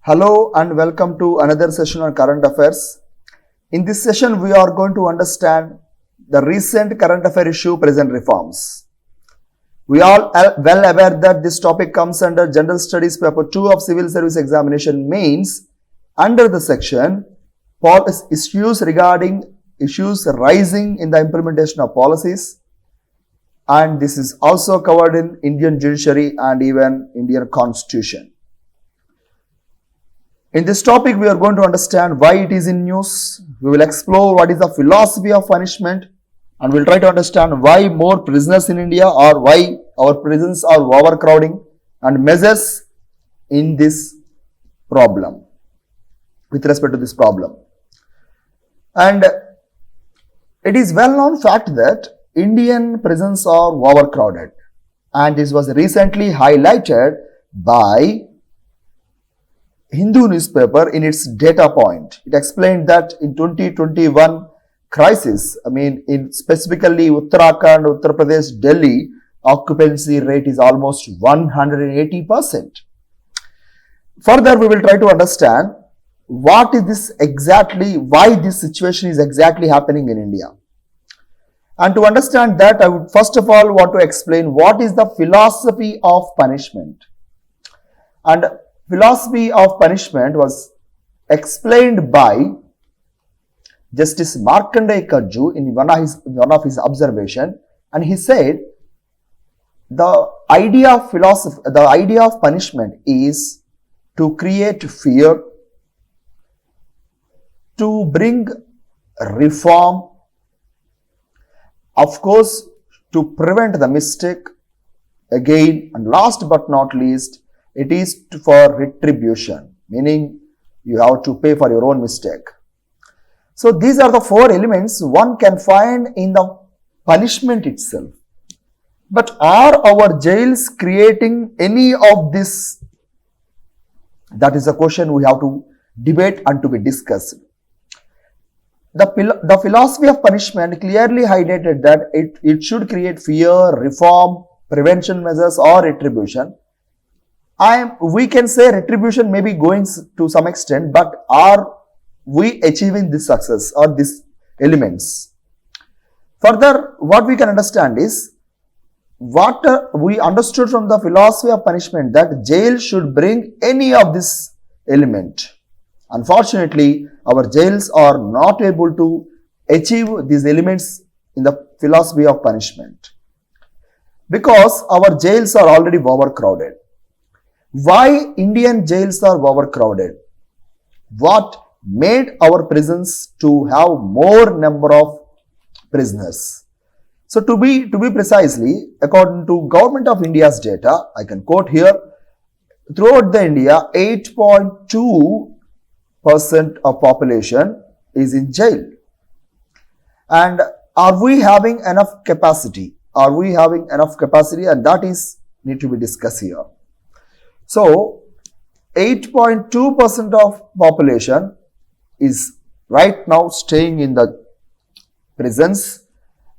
Hello and welcome to another session on current affairs. In this session, we are going to understand the recent current affair issue, prison reforms. We are well aware that this topic comes under General Studies Paper 2 of Civil Service Examination Mains under the section issues regarding issues rising in the implementation of policies, and this is also covered in Indian judiciary and even Indian constitution. In this topic, we are going to understand why it is in news. We will explore what is the philosophy of punishment, and we will try to understand why more prisoners in India or why our prisons are overcrowding and measures in this problem, with respect to this problem. And it is well known fact that Indian prisons are overcrowded, and this was recently highlighted by Hindu newspaper in its data point. It explained that in 2021 crisis, in specifically Uttarakhand, Uttar Pradesh, Delhi, occupancy rate is almost 180%. Further, we will try to understand what is this exactly, why this situation is exactly happening in India. And to understand that, I would first of all want to explain what is the philosophy of punishment. And philosophy of punishment was explained by Justice Markandeya Kajju in one of his observation, and he said the idea of punishment is to create fear, to bring reform, of course to prevent the mistake again, and last but not least, it is for retribution, meaning you have to pay for your own mistake. So these are the four elements one can find in the punishment itself. But are our jails creating any of this? That is a question we have to debate and to be discussed. The philosophy of punishment clearly highlighted that it should create fear, reform, prevention measures or retribution. We can say retribution may be going to some extent, but are we achieving this success or these elements? Further, what we can understand is what we understood from the philosophy of punishment, that jail should bring any of this element. Unfortunately, our jails are not able to achieve these elements in the philosophy of punishment because our jails are already overcrowded. Why Indian jails are overcrowded? What made our prisons to have more number of prisoners? So to be precisely, according to Government of India's data, I can quote here, throughout the India, 8.2% of population is in jail. And are we having enough capacity? Are we having enough capacity? And that is need to be discussed here. So 8.2% of population is right now staying in the prisons,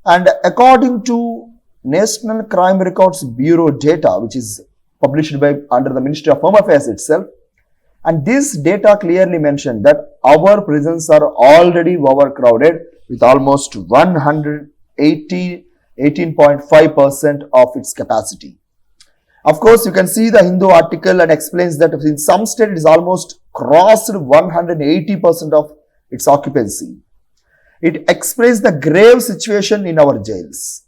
and according to National Crime Records Bureau data, which is published by under the Ministry of Home Affairs itself, and this data clearly mentioned that our prisons are already overcrowded with almost 18.5% of its capacity. Of course, you can see the Hindu article and explains that in some state it is almost crossed 180% of its occupancy. It explains the grave situation in our jails.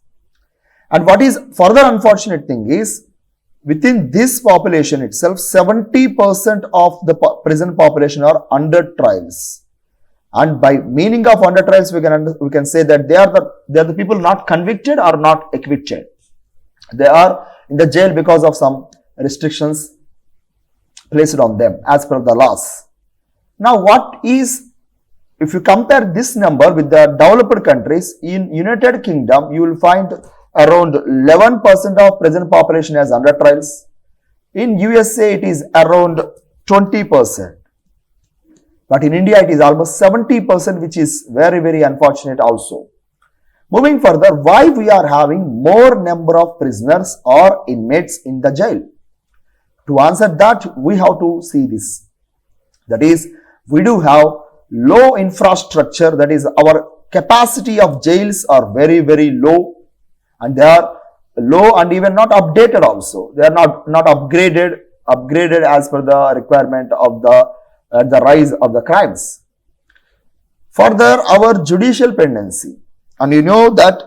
And what is further unfortunate thing is, within this population itself, 70% of the prison population are under trials. And by meaning of under trials, we can say that they are the people not convicted or not acquitted. They are in the jail because of some restrictions placed on them as per the laws. Now, if you compare this number with the developed countries, in United Kingdom, you will find around 11% of prison population as under trials. In USA, it is around 20%. But in India, it is almost 70%, which is very, very unfortunate also. Moving further, why we are having more number of prisoners or inmates in the jail? To answer that, we have to see this. That is, we do have low infrastructure, that is, our capacity of jails are very, very low, and they are low and even not updated also. They are not upgraded as per the requirement of the rise of the crimes. Further, our judicial pendency, and you know that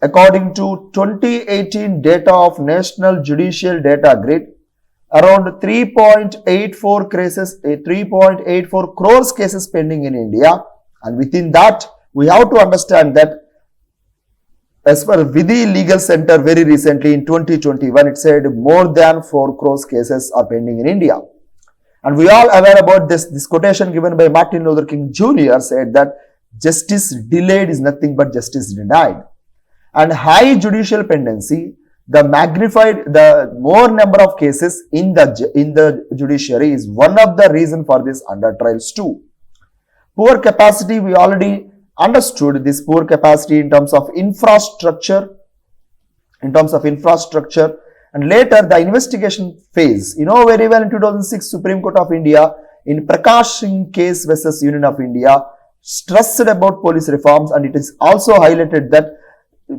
according to 2018 data of National Judicial Data Grid, around 3.84 crores cases pending in India, and within that we have to understand that as per Vidhi Legal Center very recently in 2021, it said more than 4 crores cases are pending in India. And we all aware about this quotation given by Martin Luther King Jr. said that justice delayed is nothing but justice denied. And high judicial pendency, the more number of cases in the judiciary is one of the reason for this under trials too. Poor capacity, we already understood this poor capacity in terms of infrastructure, and later the investigation phase. You know very well in 2006 Supreme Court of India in Prakash Singh case versus Union of India stressed about police reforms, and it is also highlighted that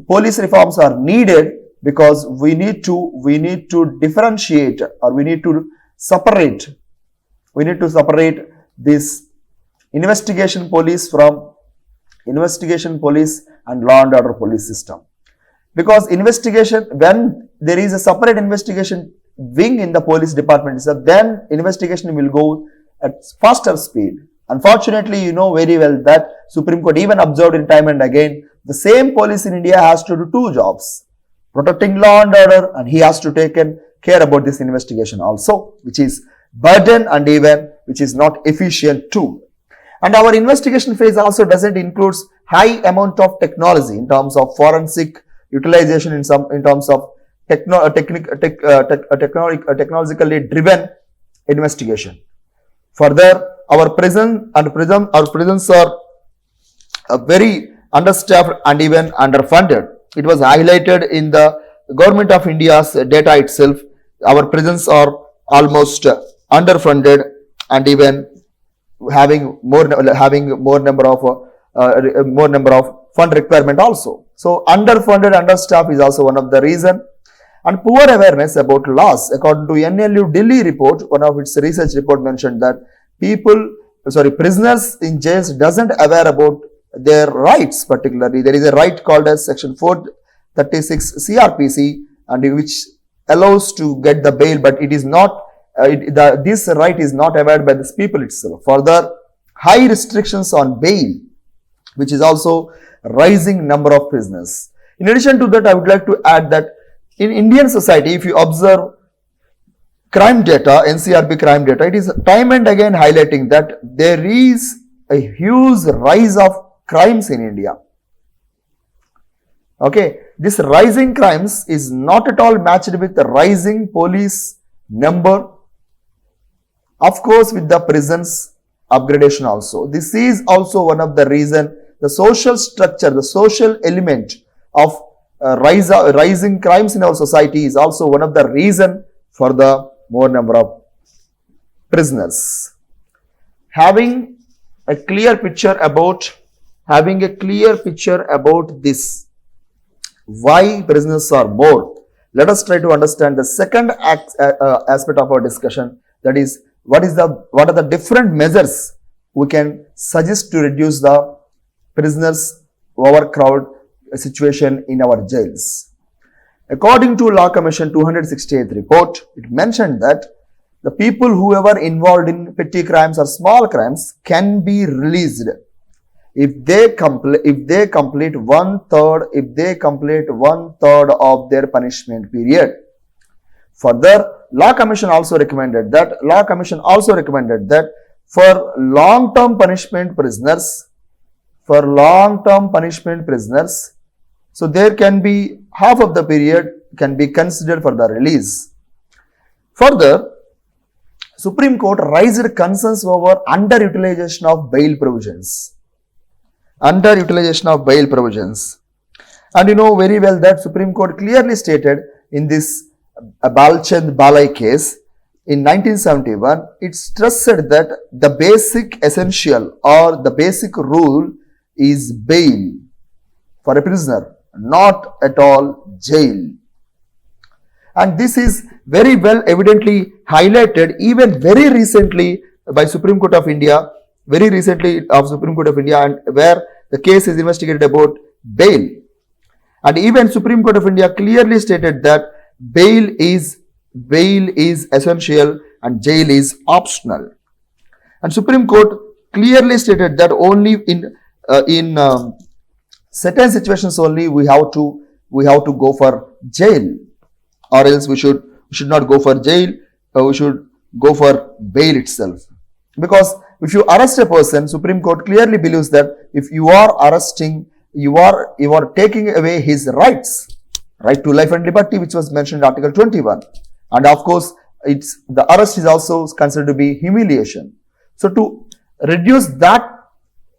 police reforms are needed because we need to differentiate, or we need to separate this investigation police from investigation police and law and order police system. Because investigation, when there is a separate investigation wing in the police department, then investigation will go at faster speed. Unfortunately, you know very well that Supreme Court even observed in time and again, the same police in India has to do two jobs, protecting law and order, and he has to take care about this investigation also, which is burden and even which is not efficient too. And our investigation phase also doesn't include high amount of technology in terms of forensic utilization, in terms of technologically driven investigation. Further, our prisons are very understaffed and even underfunded. It was highlighted in the Government of India's data itself. Our prisons are almost underfunded and even having more number of fund requirement also. So underfunded, understaffed is also one of the reason. And poor awareness about laws. According to NLU Delhi report, one of its research report mentioned that prisoners in jails doesn't aware about their rights. Particularly, there is a right called as Section 436 Crpc, and which allows to get the bail, but it is not. This right is not aware by this people itself. Further, high restrictions on bail, which is also rising number of prisoners. In addition to that, I would like to add that in Indian society, if you observe crime data, NCRB crime data, it is time and again highlighting that there is a huge rise of crimes in India. Okay, this rising crimes is not at all matched with the rising police number. Of course, with the prisons upgradation also. This is also one of the reason. The social structure, the social element of rising crimes in our society is also one of the reason for the more number of prisoners. Having a clear picture about this, why prisoners are more, let us try to understand the second aspect of our discussion, that is, what are the different measures we can suggest to reduce the prisoners overcrowd situation in our jails. According to Law Commission 268th report, it mentioned that the people who are involved in petty crimes or small crimes can be released if they complete one third of their punishment period. Further, Law Commission also recommended that for long-term punishment prisoners, so there can be half of the period can be considered for the release. Further, Supreme Court raised concerns over underutilization of bail provisions. And you know very well that Supreme Court clearly stated in this Balchand Balai case in 1971, it stressed that the basic essential or the basic rule is bail for a prisoner, not at all jail. And this is very well evidently highlighted even very recently by Supreme Court of India, and where the case is investigated about bail. And even Supreme Court of India clearly stated that bail is essential and jail is optional. And Supreme Court clearly stated that only in certain situations only we have to go for jail, or else we should not go for jail. We should go for bail itself. Because if you arrest a person, Supreme Court clearly believes that if you are arresting, you are taking away his rights, right to life and liberty, which was mentioned in Article 21. And of course, the arrest is also considered to be humiliation. So to reduce that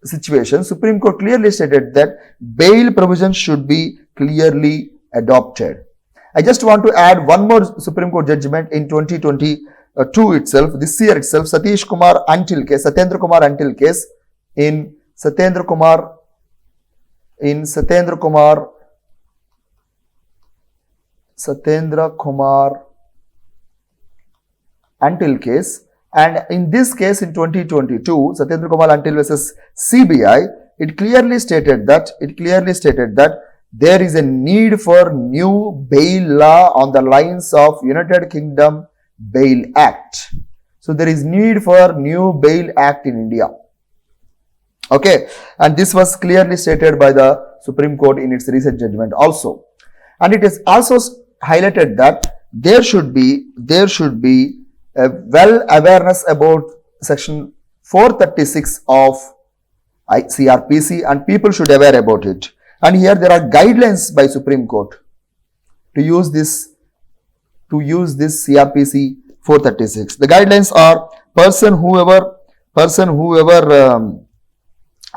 situation, Supreme Court clearly stated that bail provisions should be clearly adopted. I just want to add one more Supreme Court judgment in 2022 itself, this year itself, Satendra Kumar Antil case in Satendra Kumar Antil case. And in this case in 2022, Satendra Kumar Antil versus CBI, it clearly stated that there is a need for new bail law on the lines of United Kingdom Bail Act. So there is need for new bail act in India. Okay, and this was clearly stated by the Supreme Court in its recent judgment also. And it is also highlighted that there should be a well awareness about section 436 of CRPC, and people should be aware about it. And here there are guidelines by Supreme Court to use this CRPC 436. The guidelines are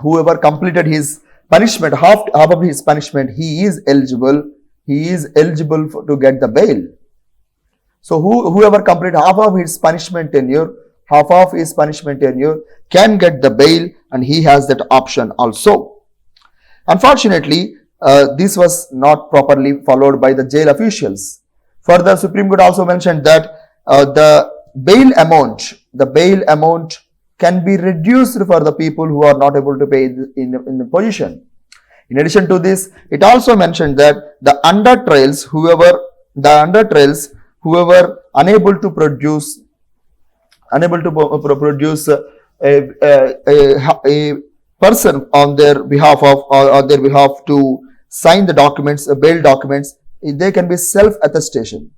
whoever completed his punishment, half of his punishment, he is eligible to get the bail. So whoever completed half of his punishment tenure can get the bail, and he has that option also. Unfortunately, this was not properly followed by the jail officials. Further, Supreme Court also mentioned that the bail amount can be reduced for the people who are not able to pay in the position. In addition to this, it also mentioned that the undertrials, whoever unable to produce a person on their behalf to sign the documents, bail documents, they can be self-attestation.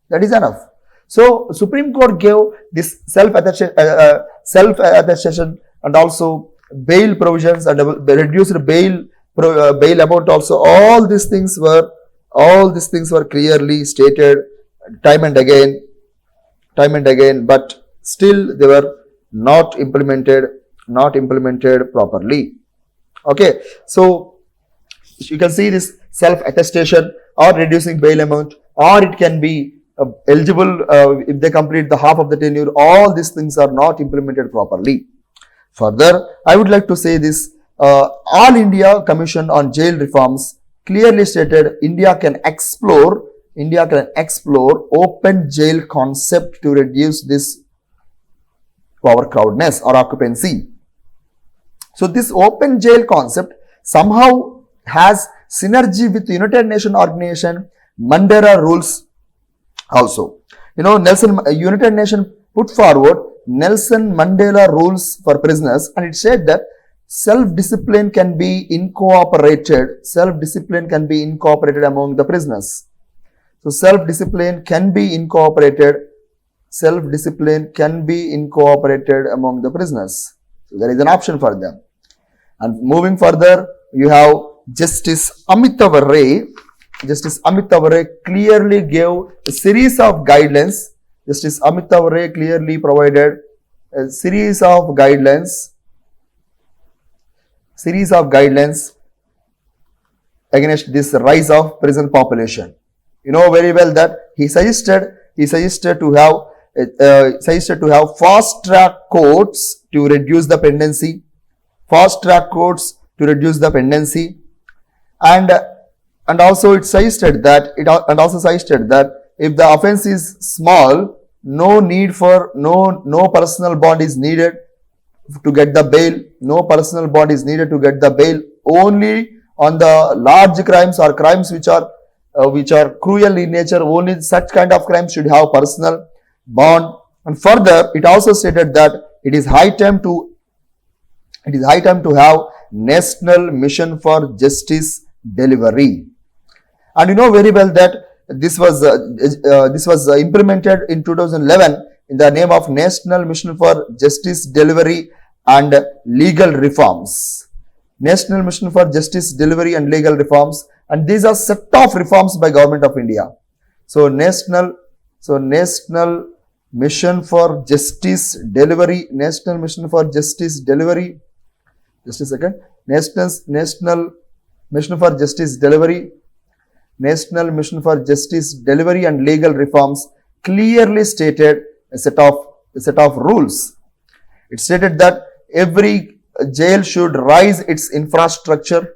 That is enough. So Supreme Court gave this self-attestation and also bail provisions and reduced bail amount also. All these things were clearly stated time and again, but still they were not implemented properly. Okay, so you can see this self-attestation or reducing bail amount, or it can be eligible if they complete the half of the tenure. All these things are not implemented properly. Further, I would like to say this: All India Commission on Jail Reforms clearly stated India can explore open jail concept to reduce this overcrowdedness or occupancy. So this open jail concept somehow has synergy with the United Nations organization Mandela rules also. United Nations put forward Nelson Mandela rules for prisoners, and it said that self-discipline can be incorporated among the prisoners. So self-discipline can be incorporated among the prisoners. So there is an option for them. And moving further, you have Justice Amitav Ray. Justice Amitav Ray clearly gave a series of guidelines. Justice Amitav Ray clearly provided a series of guidelines against this rise of prison population. You know very well that he suggested to have suggested to have fast track courts to reduce the pendency, and also it suggested that if the offence is small, no personal bond is needed to get the bail. Only on the large crimes or crimes which are cruel in nature, only such kind of crimes should have personal bond. And further, it also stated that it is high time to have National Mission for Justice delivery. And you know very well that this was implemented in 2011 in the name of National Mission for Justice Delivery and Legal Reforms. National Mission for Justice Delivery and Legal Reforms, and these are set of reforms by Government of India. So National Mission for Justice Delivery, Just a second. National Mission for Justice Delivery, National Mission for Justice Delivery and Legal Reforms clearly stated a set of rules. It stated that every jail should raise its infrastructure.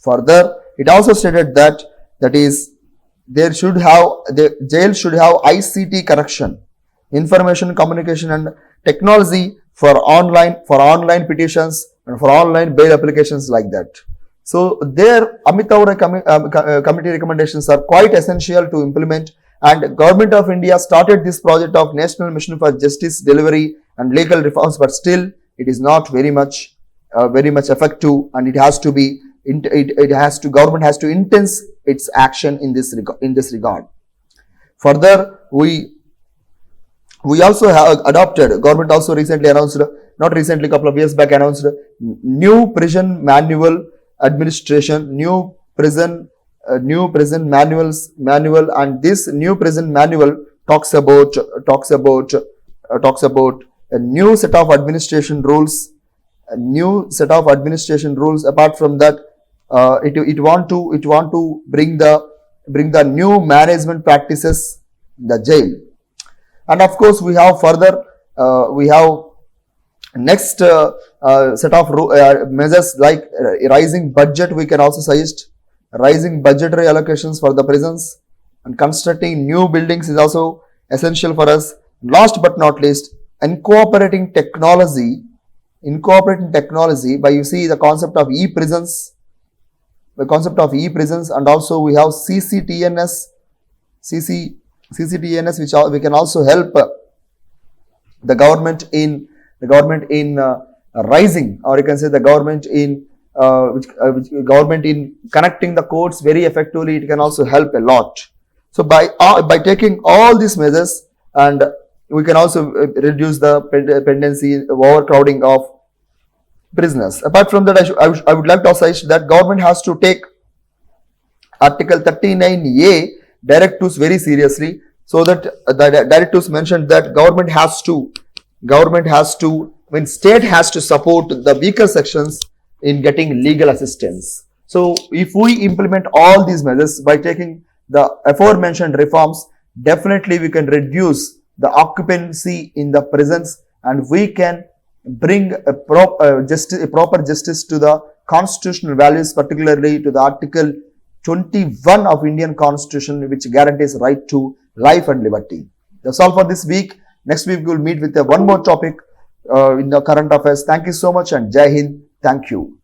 Further, it also stated that the jail should have ICT connection, information communication and technology for online petitions and for online bail applications like that. So their Amitaura committee recommendations are quite essential to implement, and Government of India started this project of National Mission for Justice Delivery and Legal Reforms, but still it is not very much effective, and it has to be government has to intense its action in this regard. Further, we also have adopted, government also recently announced, not recently, couple of years back, announced new prison manual administration, new prison manual, and this new prison manual talks about a new set of administration rules. Apart from that, it want to bring the new management practices in the jail. And of course, we have further next set of measures like rising budget. We can also suggest rising budgetary allocations for the prisons, and constructing new buildings is also essential for us. Last but not least, incorporating technology by the concept of e-prisons, and also we have CCTNS, which we can also help the government in rising, or you can say the government in connecting the courts very effectively. It can also help a lot. So by taking all these measures, and we can also reduce the pendency, overcrowding of prisoners. Apart from that, I would like to suggest that government has to take Article 39A directives very seriously, so that the directives mentioned that state has to support the weaker sections in getting legal assistance. So if we implement all these measures by taking the aforementioned reforms, definitely we can reduce the occupancy in the prisons, and we can bring a proper justice to the constitutional values, particularly to the Article 21 of Indian Constitution, which guarantees right to life and liberty. That's all for this week. Next week we will meet with one more topic in the current affairs. Thank you so much, and Jai Hind. Thank you.